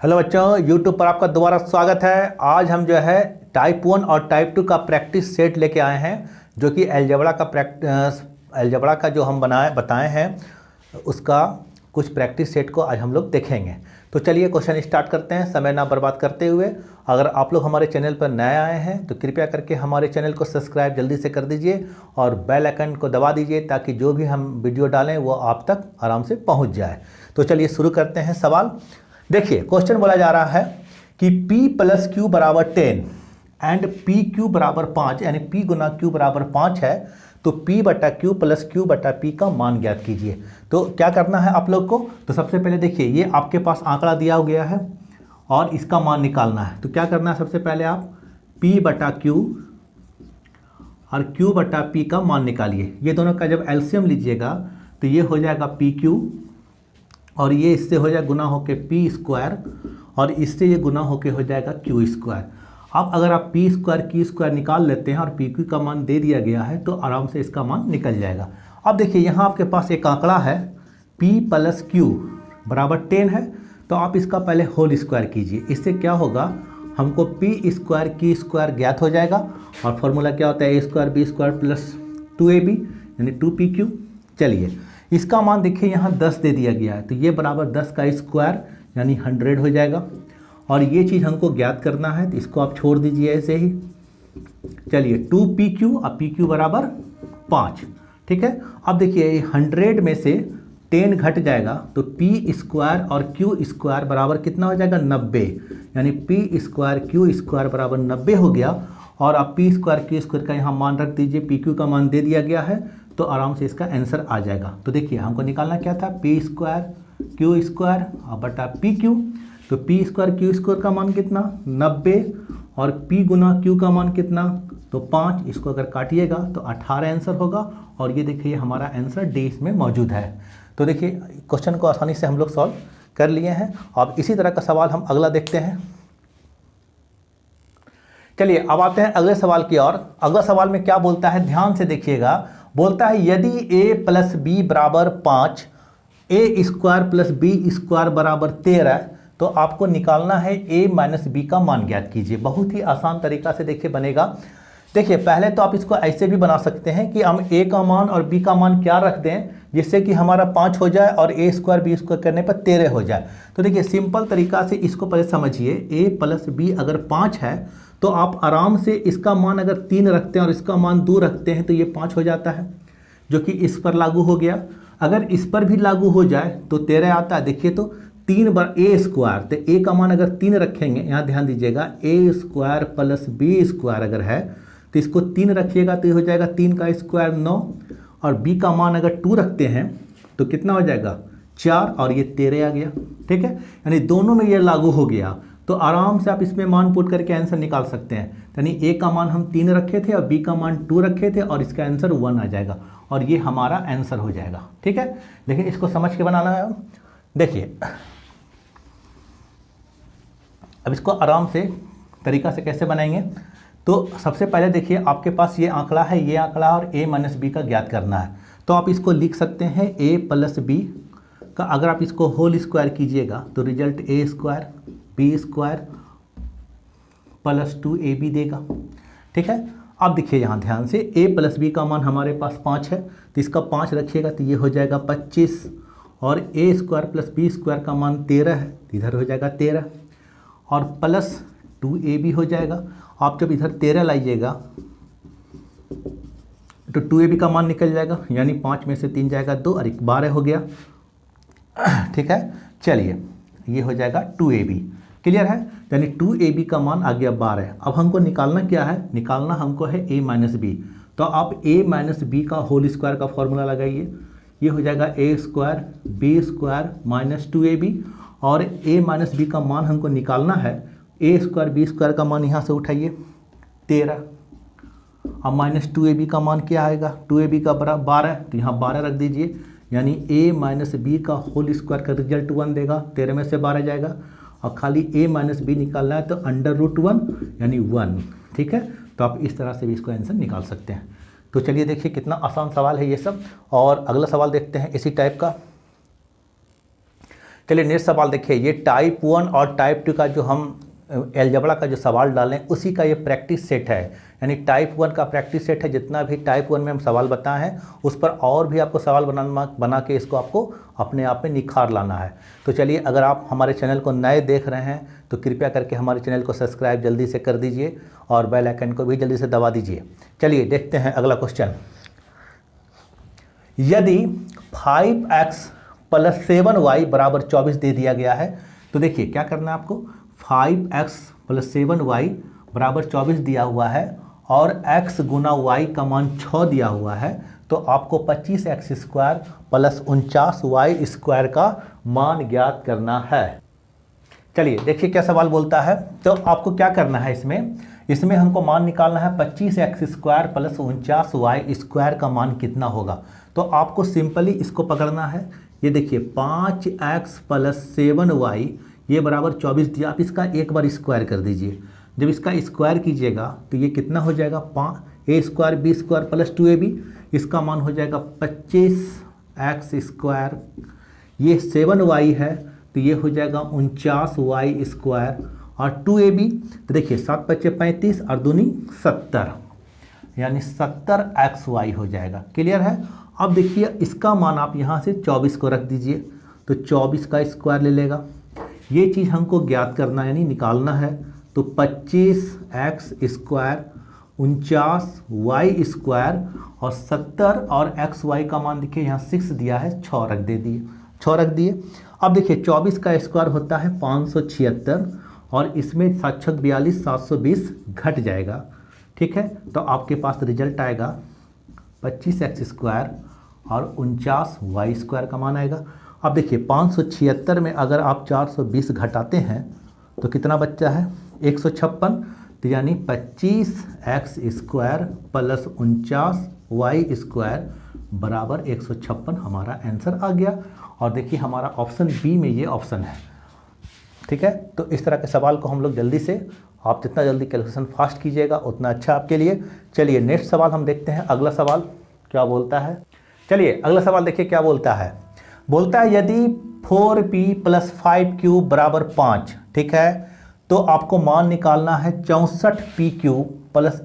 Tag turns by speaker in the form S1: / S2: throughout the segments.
S1: Hello बच्चों, YouTube पर आपका दोबारा स्वागत है। आज हम जो है टाइप 1 और टाइप 2 का प्रैक्टिस सेट लेके आए हैं, जो कि अलजेब्रा का जो हम बताए हैं उसका कुछ प्रैक्टिस सेट को आज हम लोग देखेंगे। तो चलिए क्वेश्चन स्टार्ट करते हैं समय ना बर्बाद करते हुए। अगर आप लोग हमारे चैनल पर नए आए हैं तो कृपया करके हमारे चैनल को सब्सक्राइब जल्दी से कर दीजिए और बेल आइकन को दबा दीजिए ताकि जो भी हम वीडियो डालें वो आप तक आराम से पहुंच जाए। तो चलिए शुरू करते हैं सवाल। देखिए क्वेश्चन बोला जा रहा है कि p प्लस क्यू बराबर 10 एंड पी क्यू बराबर 5, यानी p गुना q बराबर 5 है, तो p बटा q प्लस q बटा p का मान ज्ञात कीजिए। तो क्या करना है आप लोग को, तो सबसे पहले देखिए ये आपके पास आंकड़ा दिया गया है और इसका मान निकालना है। तो क्या करना है, सबसे पहले आप p बटा q और q बटा p का मान निकालिए। ये दोनों का जब एलसीएम लीजिएगा तो ये हो जाएगा पी क्यू और ये इससे हो जाएगा गुना होके पी स्क्वायर और इससे ये गुना होके हो जाएगा क्यू स्क्वायर। अब अगर आप पी स्क्वायर क्यू स्क्वायर निकाल लेते हैं और पी क्यू का मान दे दिया गया है तो आराम से इसका मान निकल जाएगा। अब देखिए यहाँ आपके पास एक आंकड़ा है p प्लस क्यू बराबर 10 है, तो आप इसका पहले होल स्क्वायर कीजिए। इससे क्या होगा, हमको पी स्क्वायर क्यू स्क्वायर ज्ञात हो जाएगा और फॉर्मूला क्या होता है, a square b square plus 2ab यानी 2pq। चलिए इसका मान देखिए यहाँ 10 दे दिया गया है, तो ये बराबर 10 का स्क्वायर यानी 100 हो जाएगा और ये चीज़ हमको ज्ञात करना है, तो इसको आप छोड़ दीजिए ऐसे ही। चलिए 2pq और pq बराबर 5, ठीक है। अब देखिए 100 में से 10 घट जाएगा तो p स्क्वायर और q स्क्वायर बराबर कितना हो जाएगा, 90, यानी p स्क्वायर q स्क्वायर बराबर 90 हो गया। और अब p स्क्वायर q स्क्वायर का यहाँ मान रख दीजिए, pq का मान दे दिया गया है तो आराम से इसका आंसर आ जाएगा। तो देखिए हमको निकालना क्या था, पी स्क्वायर क्यू स्क्वायर बटा पी क्यू। तो पी स्क्वायर क्यू स्क्वायर का मान कितना, 90, और पी गुना क्यू का मान कितना, तो 5। इसको अगर काटिएगा तो 18 आंसर होगा और ये देखिए हमारा आंसर डी इसमें मौजूद है। तो देखिए क्वेश्चन को आसानी से हम लोग सॉल्व कर लिए हैं। अब इसी तरह का सवाल हम अगला देखते हैं। चलिए अब आते हैं अगले सवाल की ओर। अगला सवाल में क्या बोलता है, ध्यान से देखिएगा। बोलता है यदि a प्लस बी बराबर 5, ए स्क्वायर प्लस बी स्क्वायर बराबर 13, तो आपको निकालना है a माइनस बी का मान ज्ञात कीजिए। बहुत ही आसान तरीका से देखिए बनेगा। देखिए पहले तो आप इसको ऐसे भी बना सकते हैं कि हम a का मान और b का मान क्या रख दें जिससे कि हमारा 5 हो जाए और a स्क्वायर बी स्क्वायर करने पर 13 हो जाए। तो देखिए सिंपल तरीका से इसको पहले समझिए। a प्लस बी अगर 5 है तो आप आराम से इसका मान अगर 3 रखते हैं और इसका मान 2 रखते हैं तो ये 5 हो जाता है, जो कि इस पर लागू हो गया। अगर इस पर भी लागू हो जाए तो 13 आता है। देखिए तो 3 बार ए स्क्वायर, तो ए का मान अगर 3 रखेंगे, यहाँ ध्यान दीजिएगा, ए स्क्वायर प्लस बी स्क्वायर अगर है तो इसको 3 रखिएगा तो ये हो जाएगा 3 का स्क्वायर 9, और बी का मान अगर 2 रखते हैं तो कितना हो जाएगा 4, और ये 13 आ गया, ठीक है। यानी दोनों में ये लागू हो गया तो आराम से आप इसमें मान पुट करके आंसर निकाल सकते हैं। यानी ए का मान हम 3 रखे थे और बी का मान 2 रखे थे और इसका आंसर 1 आ जाएगा और ये हमारा आंसर हो जाएगा, ठीक है। लेकिन इसको समझ के बनाना है। देखिए अब इसको आराम से तरीका से कैसे बनाएंगे, तो सबसे पहले देखिए आपके पास ये आंकड़ा है, ये आंकड़ा, और a माइनस बी का ज्ञात करना है। तो आप इसको लिख सकते हैं a प्लस बी का, अगर आप इसको होल स्क्वायर कीजिएगा तो result a square b square plus 2ab देगा, ठीक है। अब देखिए यहाँ ध्यान से a प्लस बी का मान हमारे पास 5 है तो इसका 5 रखिएगा तो ये हो जाएगा 25, और a square plus b square का मान 13 है तो इधर हो जाएगा 13 और प्लस 2ab हो जाएगा। आप जब इधर 13 लाइएगा तो 2ab का मान निकल जाएगा, यानी 5 में से 3 जाएगा 2 और 12 हो गया, ठीक है। चलिए ये हो जाएगा 2ab, क्लियर है। यानी 2ab का मान आ गया 12। अब हमको निकालना क्या है, निकालना हमको है a माइनस बी। तो आप a माइनस बी का होल स्क्वायर का फॉर्मूला लगाइए, ये हो जाएगा a square b square minus 2ab, और a माइनस बी का मान हमको निकालना है, a स्क्वायर बी स्क्वायर का मान यहाँ से उठाइए 13, अब माइनस 2ab का मान क्या आएगा, 2ab का बराबर 12, तो यहाँ 12 रख दीजिए, यानी a माइनस बी का होल स्क्वायर का रिजल्ट 1 देगा, 13 में से 12 जाएगा, और खाली a माइनस बी निकालना है तो √1 यानी 1, ठीक है। तो आप इस तरह से भी इसको आंसर निकाल सकते हैं। तो चलिए देखिए कितना आसान सवाल है ये सब। और अगला सवाल देखते हैं इसी टाइप का। चलिए नेक्स्ट सवाल देखिए, ये टाइप 1 और टाइप 2 का जो हम अलजेब्रा का जो सवाल डालें उसी का ये प्रैक्टिस सेट है, यानी टाइप 1 का प्रैक्टिस सेट है। जितना भी टाइप 1 में हम सवाल बताए हैं उस पर और भी आपको सवाल बना के इसको आपको अपने आप में निखार लाना है। तो चलिए, अगर आप हमारे चैनल को नए देख रहे हैं तो कृपया करके हमारे चैनल को सब्सक्राइब जल्दी से कर दीजिए और बेल आइकन को भी जल्दी से दबा दीजिए। चलिए देखते हैं अगला क्वेश्चन। यदि 5x + 7y = 24 दे दिया गया है तो देखिए क्या करना है आपको। 5x + 7y = 24 दिया हुआ है और x गुना y का मान 6 दिया हुआ है, तो आपको 25x² + 49y² का मान ज्ञात करना है। चलिए देखिए क्या सवाल बोलता है। तो आपको क्या करना है, इसमें हमको मान निकालना है 25x² + 49y² का मान कितना होगा। तो आपको सिंपली इसको पकड़ना है। ये देखिए 5x + 7y ये बराबर 24 दिया, आप इसका एक बार स्क्वायर कर दीजिए। जब इसका स्क्वायर कीजिएगा तो ये कितना हो जाएगा, a² b² + 2ab, इसका मान हो जाएगा 25x²। ये 7y है तो ये हो जाएगा 49y² और 2ab, तो देखिए 7 × 5 = 35 और दूनी 70, यानी 70xy हो जाएगा। क्लियर है। अब देखिए इसका मान आप यहाँ से 24 को रख दीजिए तो 24 का स्क्वायर ले लेगा। ये चीज़ हमको ज्ञात करना यानी निकालना है, तो 25x² 49y² और 70 और xy का मान देखिए यहाँ 6 दिया है, 6 रख दिए। अब देखिए 24 का स्क्वायर होता है 576 और इसमें 7 × 42 720 घट जाएगा। ठीक है, तो आपके पास रिजल्ट आएगा 25x² और 49y² का मान आएगा। अब देखिए 576 में अगर आप 420 घटाते हैं तो कितना बच्चा है, 156, तो यानी 25x² + 49y² बराबर 156 हमारा आंसर आ गया। और देखिए हमारा ऑप्शन बी में ये ऑप्शन है। ठीक है, तो इस तरह के सवाल को हम लोग जल्दी से, आप जितना जल्दी कैलकुलेशन फास्ट कीजिएगा उतना अच्छा आपके लिए। चलिए नेक्स्ट सवाल हम देखते हैं, अगला सवाल क्या बोलता है। चलिए अगला सवाल देखिए क्या बोलता है। बोलता है यदि 4p + 5q = 5, ठीक है, तो आपको मान निकालना है 64pq +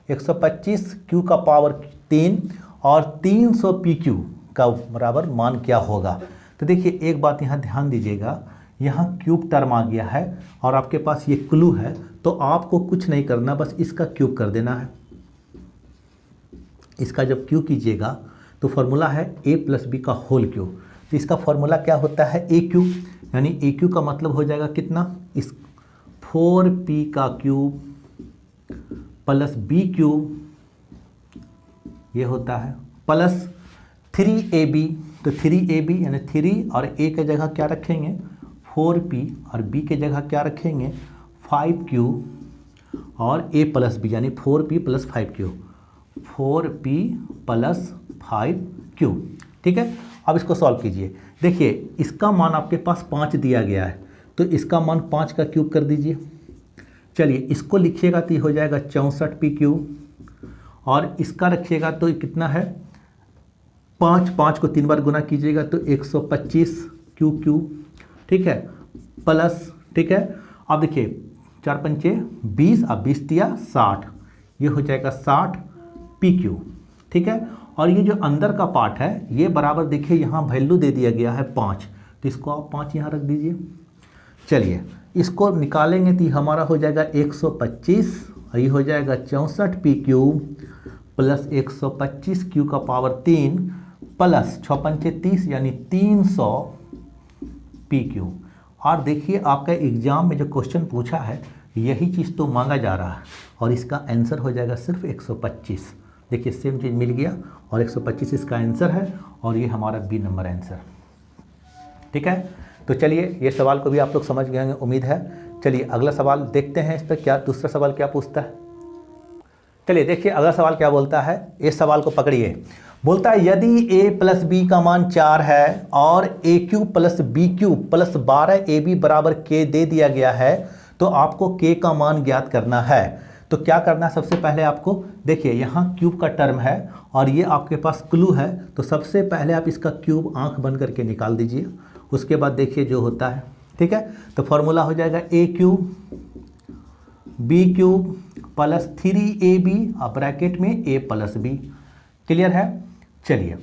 S1: 125q का पावर 3 और 300pq का बराबर मान क्या होगा। तो देखिए एक बात यहाँ ध्यान दीजिएगा, यहाँ क्यूब टर्म आ गया है और आपके पास ये क्लू है, तो आपको कुछ नहीं करना, बस इसका क्यूब कर देना है। इसका जब क्यूब कीजिएगा तो फॉर्मूला है a + b का होल क्यूब। तो इसका फॉर्मूला क्या होता है, a3, यानी a3 का मतलब हो जाएगा कितना, इस 4p का क्यूब + b3 ये होता है प्लस 3ab, तो 3ab यानी 3 और a के जगह क्या रखेंगे 4p और b के जगह क्या रखेंगे 5q और a + b यानी 4p + 5q, 4p + 5q। ठीक है, अब इसको सॉल्व कीजिए। देखिए इसका मान आपके पास 5 दिया गया है, तो इसका मान 5 का क्यूब कर दीजिए। चलिए इसको लिखिएगा तो ये हो जाएगा 64pq और इसका रखिएगा तो कितना है 5 को 3 बार गुना कीजिएगा तो 125q। ठीक है, प्लस, ठीक है, अब देखिए 4 × 5 = 20 और 20 दिया 60, ये हो जाएगा 60pq। ठीक है, और ये जो अंदर का पार्ट है ये बराबर देखिए यहाँ वैल्यू दे दिया गया है 5, तो इसको आप 5 यहाँ रख दीजिए। चलिए इसको निकालेंगे तो हमारा हो जाएगा 125 और ये हो जाएगा 64pq + 125q का पावर 3 प्लस 6 × 5 = 30 यानी 300pq। और देखिए आपका एग्जाम में जो क्वेश्चन पूछा है यही चीज़ तो मांगा जा रहा है और इसका आंसर हो जाएगा सिर्फ 125। देखिए सेम चीज़ मिल गया और 125 इसका आंसर है और ये हमारा बी नंबर आंसर। ठीक है, तो चलिए ये सवाल को भी आप लोग समझ गए होंगे उम्मीद है। चलिए अगला सवाल देखते हैं, इस पर क्या दूसरा सवाल क्या पूछता है। चलिए देखिए अगला सवाल क्या बोलता है, इस सवाल को पकड़िए। बोलता है यदि a + b का मान 4 है और a³ + b³ + 12ab = k दे दिया गया है तो आपको k का मान ज्ञात करना है। तो क्या करना है सबसे पहले आपको, देखिए यहाँ क्यूब का टर्म है और ये आपके पास क्लू है, तो सबसे पहले आप इसका क्यूब आंख बंद करके निकाल दीजिए। उसके बाद देखिए जो होता है, ठीक है। तो फॉर्मूला हो जाएगा a cube b cube plus 3ab और ब्रैकेट में a प्लस बी। क्लियर है। चलिए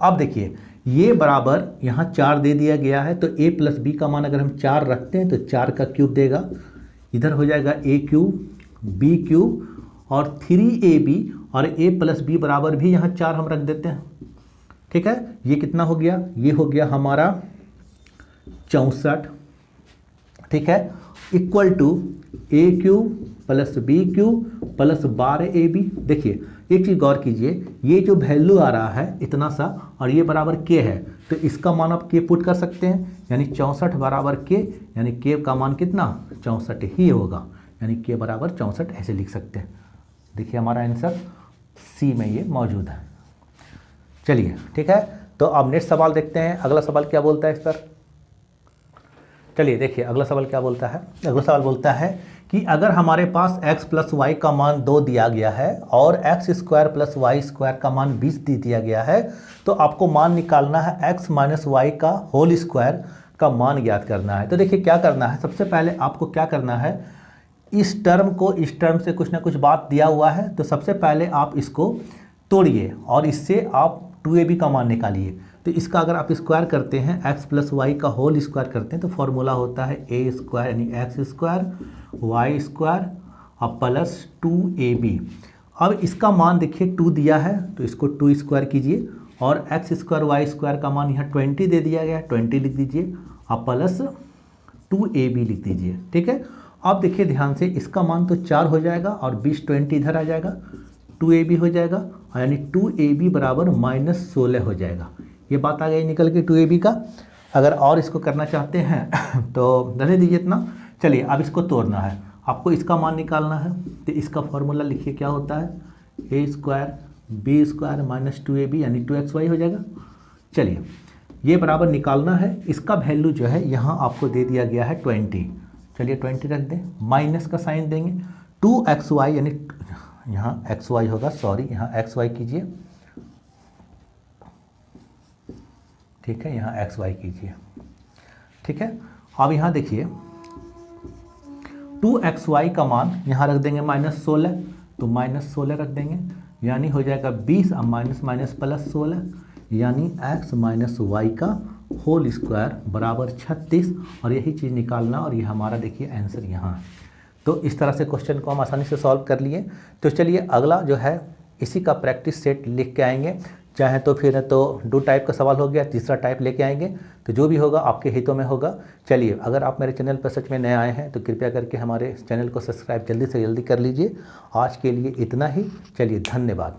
S1: अब देखिए ये बराबर यहाँ 4 दे दिया गया है, तो a प्लस बी का मान अगर हम 4 रखते हैं तो 4 का क्यूब देगा। इधर हो जाएगा a क्यूब बी क्यूब और 3ab और a प्लस बी बराबर भी यहाँ 4 हम रख देते हैं। ठीक है, ये कितना हो गया, ये हो गया हमारा 64। ठीक है, equal to a cube plus b cube plus 12ab। देखिए एक चीज़ गौर कीजिए, ये जो वैल्यू आ रहा है इतना सा और ये बराबर के है, तो इसका मान आप के पुट कर सकते हैं, यानी 64 बराबर के, यानी के का मान कितना 64 ही होगा, यानी के बराबर 64 ऐसे लिख सकते हैं। देखिए हमारा आंसर सी में ये मौजूद है। चलिए ठीक है, तो अब नेक्स्ट सवाल देखते हैं, अगला सवाल क्या बोलता है इस पर। चलिए देखिए अगला सवाल क्या बोलता है। अगला सवाल बोलता है कि अगर हमारे पास x प्लस वाई का मान 2 दिया गया है और x square plus y square का मान 20 दे दिया गया है, तो आपको मान निकालना है x माइनस वाई का होल स्क्वायर का मान ज्ञात करना है। तो देखिए क्या करना है, सबसे पहले आपको क्या करना है, इस टर्म को इस टर्म से कुछ ना कुछ बात दिया हुआ है, तो सबसे पहले आप इसको तोड़िए और इससे आप 2ab का मान निकालिए। तो इसका अगर आप स्क्वायर करते हैं, x प्लस वाई का होल स्क्वायर करते हैं, तो फॉर्मूला होता है ए स्क्वायर यानी एक्स स्क्वायर वाई स्क्वायर और प्लस 2ab। अब इसका मान देखिए 2 दिया है, तो इसको 2 स्क्वायर कीजिए और एक्स स्क्वायर वाई स्क्वायर का मान यहाँ 20 दे दिया गया है, 20 लिख दीजिए और प्लस 2ab लिख दीजिए। ठीक है, अब देखिए ध्यान से, इसका मान तो 4 हो जाएगा और 20 इधर आ जाएगा, 2ab हो जाएगा, यानी 2ab बराबर -16 हो जाएगा। ये बात आ गई निकल के 2ab का। अगर और इसको करना चाहते हैं तो रहने दीजिए इतना। चलिए अब इसको तोड़ना है, आपको इसका मान निकालना है, तो इसका फॉर्मूला लिखिए क्या होता है, a square b square minus 2ab यानी 2xy हो जाएगा। चलिए ये बराबर निकालना है, इसका वैल्यू जो है यहाँ आपको दे दिया गया है 20। चलिए 20 रख दें, माइनस का साइन देंगे, 2xy यानी यहाँ xy होगा, सॉरी यहाँ xy कीजिए। ठीक है, यहाँ xy कीजिए। ठीक है, अब यहाँ देखिए 2xy का मान यहाँ रख देंगे -16, तो -16 रख देंगे, यानी हो जाएगा 20 और माइनस माइनस प्लस 16, यानी x माइनस वाई का होल स्क्वायर बराबर 36, और यही चीज़ निकालना, और ये हमारा देखिए आंसर यहाँ है। तो इस तरह से क्वेश्चन को हम आसानी से सॉल्व कर लिए। तो चलिए अगला जो है इसी का प्रैक्टिस सेट लिख के आएंगे, चाहे तो फिर तो 2 टाइप का सवाल हो गया, तीसरा टाइप लेके आएंगे, तो जो भी होगा आपके हितों में होगा। चलिए अगर आप मेरे चैनल पर सच में नए आए हैं तो कृपया करके हमारे चैनल को सब्सक्राइब जल्दी से जल्दी कर लीजिए। आज के लिए इतना ही, चलिए धन्यवाद।